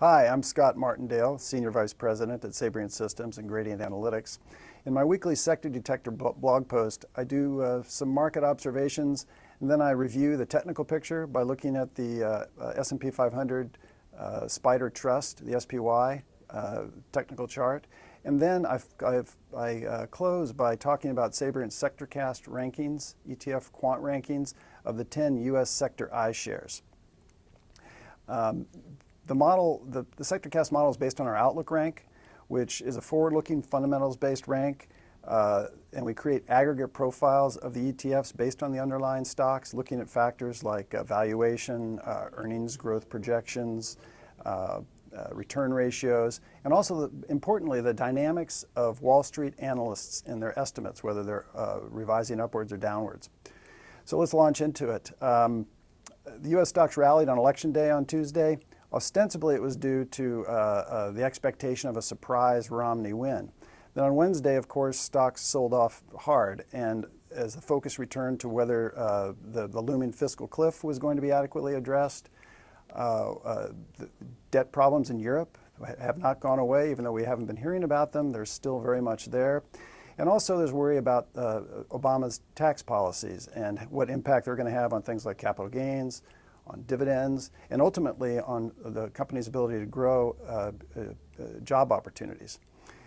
Hi, I'm Scott Martindale, Senior Vice President at Sabrient Systems and Gradient Analytics. In my weekly Sector Detector blog post, I do some market observations, and then I review the technical picture by looking at the S&P 500 Spider Trust, the SPY technical chart. And then I close by talking about Sabrient's SectorCast rankings, ETF quant rankings of the 10 U.S. sector iShares. The SectorCast model is based on our Outlook rank, which is a forward-looking fundamentals-based rank, and we create aggregate profiles of the ETFs based on the underlying stocks, looking at factors like valuation, earnings growth projections, return ratios, and also, importantly, the dynamics of Wall Street analysts in their estimates, whether they're revising upwards or downwards. So let's launch into it. The U.S. stocks rallied on Election Day on Tuesday. Ostensibly, it was due to the expectation of a surprise Romney win. Then on Wednesday, of course, stocks sold off hard, and as the focus returned to whether the looming fiscal cliff was going to be adequately addressed, the debt problems in Europe have not gone away, even though we haven't been hearing about them. They're still very much there. And also there's worry about Obama's tax policies and what impact they're going to have on things like capital gains, on dividends, and ultimately on the company's ability to grow job opportunities.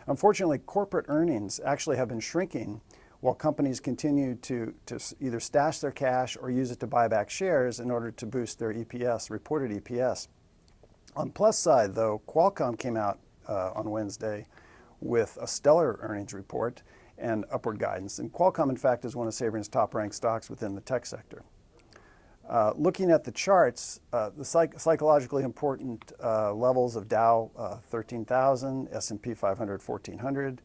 Unfortunately, corporate earnings actually have been shrinking while companies continue to either stash their cash or use it to buy back shares in order to boost their EPS, reported EPS. On the plus side, though, Qualcomm came out on Wednesday with a stellar earnings report and upward guidance. And Qualcomm, in fact, is one of Sabrient's top-ranked stocks within the tech sector. Looking at the charts, the psychologically important levels of Dow 13,000, S&P 500 1400,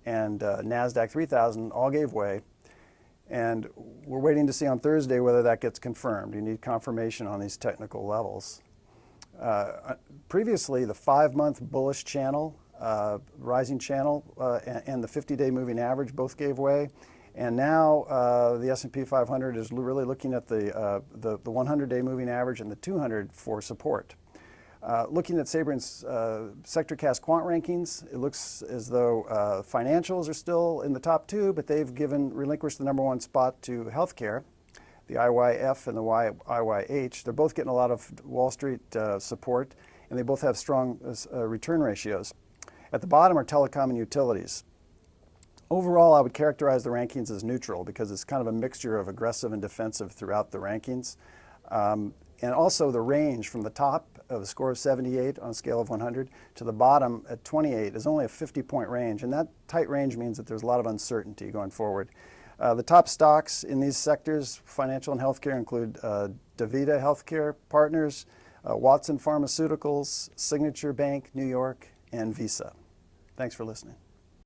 and NASDAQ 3,000 all gave way. And we're waiting to see on Thursday whether that gets confirmed. You need confirmation on these technical levels. Previously, the 5-month bullish channel, rising channel, and the 50-day moving average both gave way. And now the S&P 500 is really looking at the 100-day moving average and the 200 for support. Looking at Sabrient's SectorCast quant rankings, it looks as though financials are still in the top 2, but they've relinquished the #1 spot to healthcare, the IYF and the IYH. They're both getting a lot of Wall Street support, and they both have strong return ratios. At the bottom are telecom and utilities. Overall, I would characterize the rankings as neutral because it's kind of a mixture of aggressive and defensive throughout the rankings. And also the range from the top of a score of 78 on a scale of 100 to the bottom at 28 is only a 50-point range. And that tight range means that there's a lot of uncertainty going forward. The top stocks in these sectors, financial and healthcare, include DaVita Healthcare Partners, Watson Pharmaceuticals, Signature Bank, New York, and Visa. Thanks for listening.